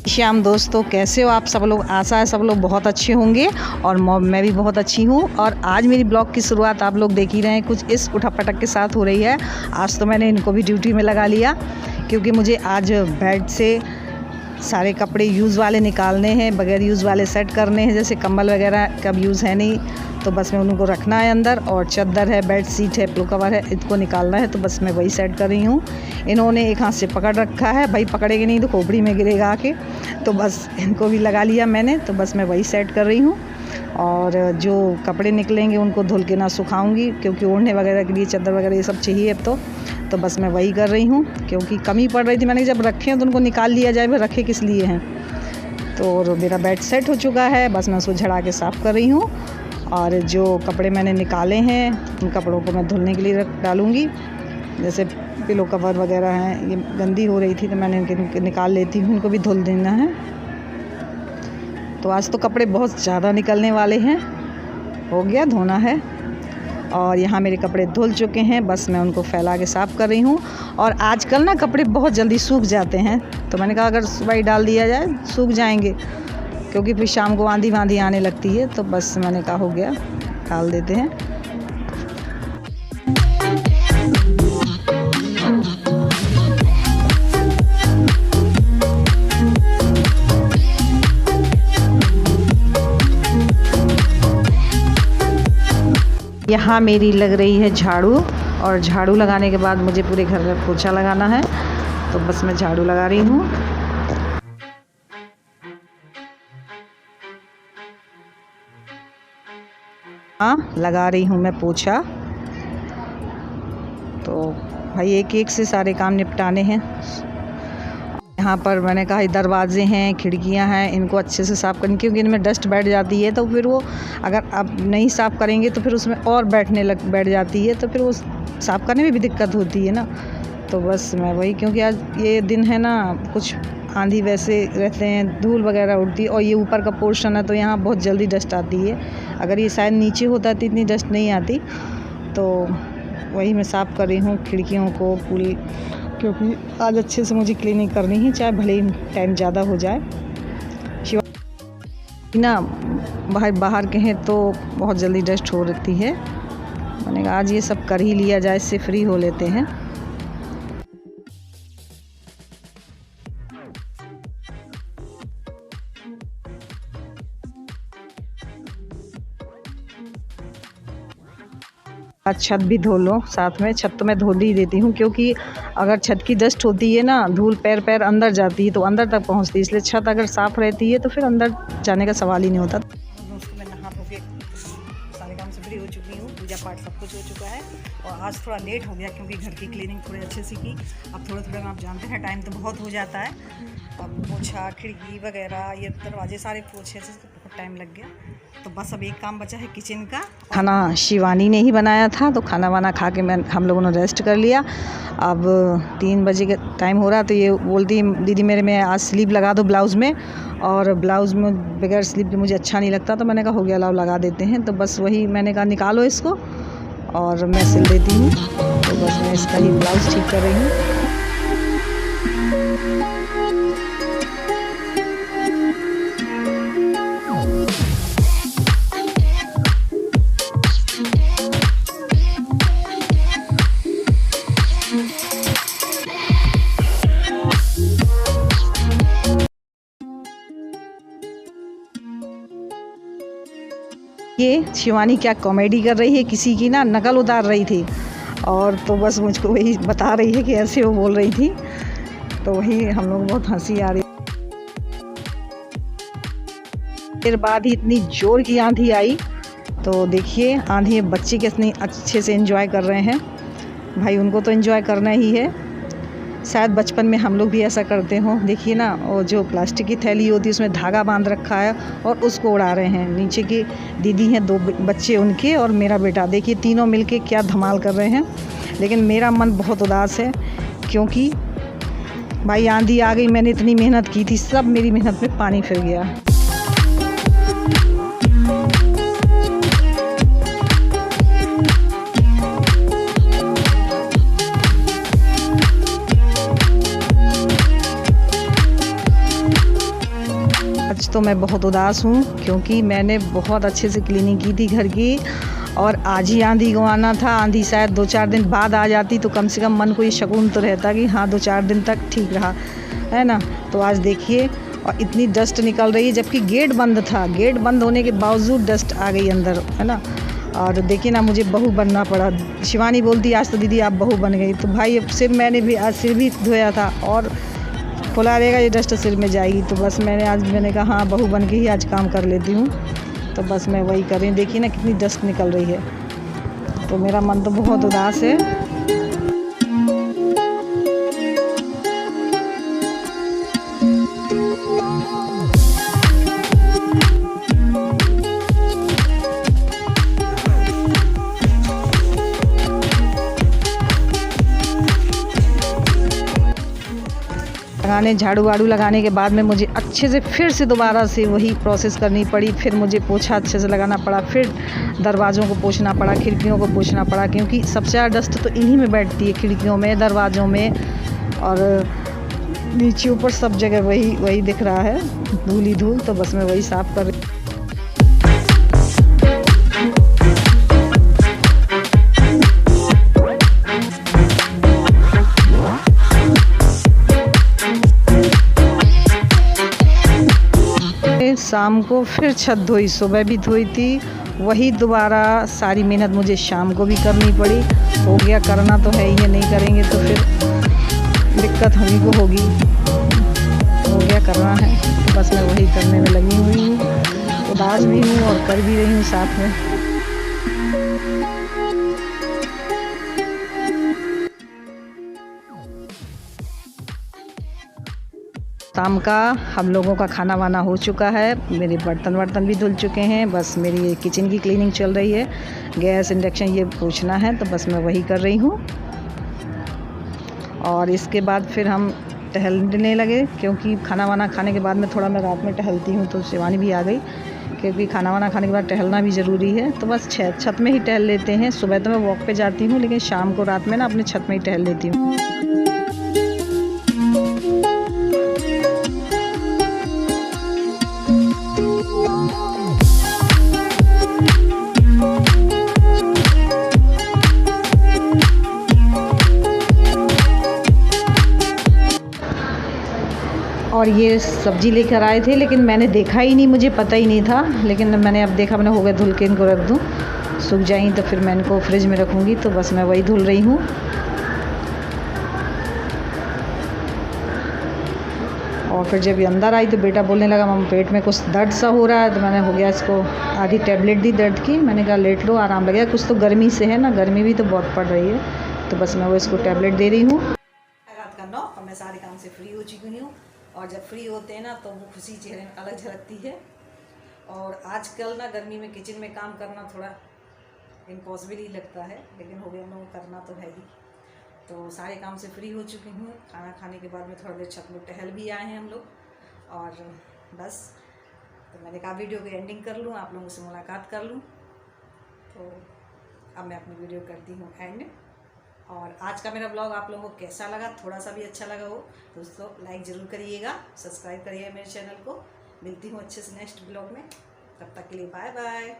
श्याम दोस्तों, कैसे हो आप सब लोग? आशा है सब लोग बहुत अच्छे होंगे और मैं भी बहुत अच्छी हूँ। और आज मेरी ब्लॉग की शुरुआत आप लोग देख ही रहे हैं, कुछ इस उठक-पटक के साथ हो रही है। आज तो मैंने इनको भी ड्यूटी में लगा लिया क्योंकि मुझे आज बेड से सारे कपड़े यूज़ वाले निकालने हैं, बगैर यूज़ वाले सेट करने हैं। जैसे कंबल वगैरह का यूज़ है नहीं तो बस मैं उनको रखना है अंदर, और चादर है, बेड शीट है, पिलो कवर है, इनको निकालना है। तो बस मैं वही सेट कर रही हूँ। इन्होंने एक हाथ से पकड़ रखा है, भाई पकड़ेंगे नहीं तो खोपड़ी में गिरेगा आके, तो बस इनको भी लगा लिया मैंने। तो बस मैं वही सेट कर रही हूँ। और जो कपड़े निकलेंगे उनको धुल के ना सुखाऊंगी क्योंकि ओढ़ने वगैरह के लिए चादर वगैरह ये सब चाहिए अब तो बस मैं वही कर रही हूँ क्योंकि कमी पड़ रही थी। मैंने जब रखे हैं तो उनको निकाल लिया जाए, फिर रखे किस लिए हैं। तो मेरा बेड सेट हो चुका है, बस मैं उसको झड़ा के साफ़ कर रही हूँ। और जो कपड़े मैंने निकाले हैं उन कपड़ों को मैं धुलने के लिए डालूँगी। जैसे पिलो कवर वगैरह हैं, ये गंदी हो रही थी तो मैंने इनके निकाल लेती हूँ, इनको भी धुल देना है। तो आज तो कपड़े बहुत ज़्यादा निकलने वाले हैं, हो गया धोना है। और यहाँ मेरे कपड़े धुल चुके हैं, बस मैं उनको फैला के साफ़ कर रही हूँ। और आजकल ना कपड़े बहुत जल्दी सूख जाते हैं, तो मैंने कहा अगर सुबह ही डाल दिया जाए सूख जाएंगे, क्योंकि फिर शाम को आंधी वांधी आने लगती है। तो बस मैंने कहा हो गया, डाल देते हैं। यहाँ मेरी लग रही है झाड़ू, और झाड़ू लगाने के बाद मुझे पूरे घर में पोछा लगाना है। तो बस मैं झाड़ू लगा रही हूँ। लगा रही हूँ मैं पोछा। तो भाई एक एक से सारे काम निपटाने हैं। यहाँ पर मैंने कहा दरवाजे हैं, खिड़कियाँ हैं, इनको अच्छे से साफ़ करनी, क्योंकि इनमें डस्ट बैठ जाती है। तो फिर वो अगर आप नहीं साफ़ करेंगे तो फिर उसमें और बैठ जाती है, तो फिर वो साफ़ करने में भी दिक्कत होती है ना। तो बस मैं वही, क्योंकि आज ये दिन है ना, कुछ आंधी वैसे रहते हैं, धूल वगैरह उड़ती है, और ये ऊपर का पोर्शन है तो यहाँ बहुत जल्दी डस्ट आती है। अगर ये शायद नीचे होता तो इतनी डस्ट नहीं आती। तो वही मैं साफ़ कर रही हूँ खिड़कियों को पूरी, क्योंकि आज अच्छे से मुझे क्लीनिंग करनी है, चाहे भले ही टाइम ज़्यादा हो जाए। ना बाहर के हैं तो बहुत जल्दी डस्ट हो रहती है। मैंने कहा आज ये सब कर ही लिया जाए, इससे फ्री हो लेते हैं। आज छत भी धो लो साथ में। छत तो मैं धो ही देती हूँ, क्योंकि अगर छत की डस्ट होती है ना, धूल पैर अंदर जाती है तो अंदर तक पहुँचती है। इसलिए छत अगर साफ़ रहती है तो फिर अंदर जाने का सवाल ही नहीं होता। दोस्तों, मैं नहा धो के सारे काम से फ्री हो चुकी हूँ, पूजा पाठ सब कुछ हो चुका है। और आज थोड़ा लेट हो गया क्योंकि घर की क्लीनिंग थोड़ी अच्छे से की। अब थोड़े आप जानते हैं टाइम तो बहुत हो जाता है। अब पोछा, खिड़की वगैरह, ये दरवाजे सारे पोछे से बहुत टाइम लग गया। तो बस अब एक काम बचा है किचन का। खाना शिवानी ने ही बनाया था, तो खाना वाना खा के हम लोगों ने रेस्ट कर लिया। अब 3 बजे का टाइम हो रहा, तो ये बोलती दीदी मेरे में आज स्लीव लगा दो ब्लाउज़ में, और ब्लाउज़ में बगैर स्लीव के मुझे अच्छा नहीं लगता। तो मैंने कहा हो गया, लाओ लगा देते हैं। तो बस वही मैंने कहा निकालो इसको और मैं सिल देती हूँ। तो बस मैं इसका ही ब्लाउज़ ठीक कर रही हूँ। ये शिवानी क्या कॉमेडी कर रही है, किसी की ना नकल उतार रही थी, और तो बस मुझको वही बता रही है कि ऐसे वो बोल रही थी। तो वही हम लोग बहुत हंसी आ रही। फिर बाद ही इतनी जोर की आंधी आई, तो देखिए आंधी में बच्चे कितने अच्छे से एंजॉय कर रहे हैं। भाई उनको तो एंजॉय करना ही है, शायद बचपन में हम लोग भी ऐसा करते हों। देखिए ना, वो जो प्लास्टिक की थैली होती है उसमें धागा बांध रखा है और उसको उड़ा रहे हैं। नीचे की दीदी हैं, 2 बच्चे उनके और मेरा बेटा, देखिए तीनों मिलके क्या धमाल कर रहे हैं। लेकिन मेरा मन बहुत उदास है, क्योंकि भाई आंधी आ गई, मैंने इतनी मेहनत की थी, सब मेरी मेहनत में पानी फिर गया। तो मैं बहुत उदास हूँ क्योंकि मैंने बहुत अच्छे से क्लीनिंग की थी घर की, और आज ही आंधी को आना था। आंधी शायद 2-4 दिन बाद आ जाती तो कम से कम मन को ये सुकून तो रहता कि हाँ 2-4 दिन तक ठीक रहा, है ना। तो आज देखिए, और इतनी डस्ट निकल रही है जबकि गेट बंद था। गेट बंद होने के बावजूद डस्ट आ गई अंदर, है ना। और देखिए ना, मुझे बहू बनना पड़ा। शिवानी बोलती आज तो दीदी आप बहू बन गई। तो भाई अब सिर मैंने भी आज सिर भी धोया था, और खुला रहेगा ये डस्ट सिर में जाएगी। तो बस मैंने कहा हाँ बहू बन के ही आज काम कर लेती हूँ। तो बस मैं वही कर रही हूँ। देखिए ना कितनी डस्ट निकल रही है, तो मेरा मन तो बहुत उदास है। झाड़ू वाड़ू लगाने के बाद में मुझे अच्छे से फिर से दोबारा से वही प्रोसेस करनी पड़ी। फिर मुझे पोछा अच्छे से लगाना पड़ा, फिर दरवाज़ों को पोंछना पड़ा, खिड़कियों को पोंछना पड़ा, क्योंकि सबसे ज़्यादा डस्ट तो इन्हीं में बैठती है, खिड़कियों में, दरवाज़ों में, और नीचे ऊपर सब जगह वही दिख रहा है, धूल ही धूल। तो बस मैं वही साफ़ कर रही हूँ। शाम को फिर छत धोई, सुबह भी धोई थी, वही दोबारा सारी मेहनत मुझे शाम को भी करनी पड़ी। हो गया, करना तो है ही है, नहीं करेंगे तो फिर दिक्कत हम ही को होगी। हो गया, करना है, तो बस मैं वही करने में लगी हुई हूँ। उदास भी हूँ और कर भी रही हूँ साथ में। शाम का हम लोगों का खाना वाना हो चुका है, मेरे बर्तन भी धुल चुके हैं। बस मेरी किचन की क्लीनिंग चल रही है, गैस इंडक्शन ये पूछना है, तो बस मैं वही कर रही हूँ। और इसके बाद फिर हम टहलने लगे, क्योंकि खाना वाना खाने के बाद में थोड़ा मैं रात में टहलती हूँ। तो शिवानी भी आ गई, क्योंकि खाना वाना खाने के बाद टहलना भी ज़रूरी है। तो बस छत में ही टहल लेते हैं। सुबह तो मैं वॉक पे जाती हूँ, लेकिन शाम को रात में ना अपने छत में ही टहल लेती हूँ। और ये सब्ज़ी लेकर आए थे, लेकिन मैंने देखा ही नहीं, मुझे पता ही नहीं था। लेकिन मैंने अब देखा, मैंने हो गया धुल के इनको रख दूँ, सूख जाएंगी तो फिर मैं इनको फ्रिज में रखूँगी। तो बस मैं वही धुल रही हूँ। और फिर जब ये अंदर आई तो बेटा बोलने लगा मम्मा पेट में कुछ दर्द सा हो रहा है। तो मैंने हो गया इसको आधी टैबलेट दी दर्द की। मैंने कहा लेट लो, आराम लगेगा। कुछ तो गर्मी से है ना, गर्मी भी तो बहुत पड़ रही है। तो बस मैं वो इसको टैबलेट दे रही हूँ। रात का 9 और मैं सारे काम से फ्री हो चुकी हूँ। और जब फ्री होते हैं ना तो वो खुशी चेहरे में अलग झलकती है। और आजकल ना गर्मी में किचन में काम करना थोड़ा इम्पॉसिबल ही लगता है, लेकिन हो गया, मैं करना तो है ही। तो सारे काम से फ्री हो चुकी हूँ। खाना खाने के बाद में थोड़ा देर छत में टहल भी आए हैं हम लोग, और बस तो मैंने कहा वीडियो की एंडिंग कर लूँ, आप लोगों से मुलाकात कर लूँ। तो अब मैं अपनी वीडियो करती हूँ एंड। और आज का मेरा ब्लॉग आप लोगों को कैसा लगा, थोड़ा सा भी अच्छा लगा हो दोस्तों लाइक ज़रूर करिएगा, सब्सक्राइब करिएगा मेरे चैनल को। मिलती हूँ अच्छे से नेक्स्ट ब्लॉग में, तब तक के लिए बाय बाय।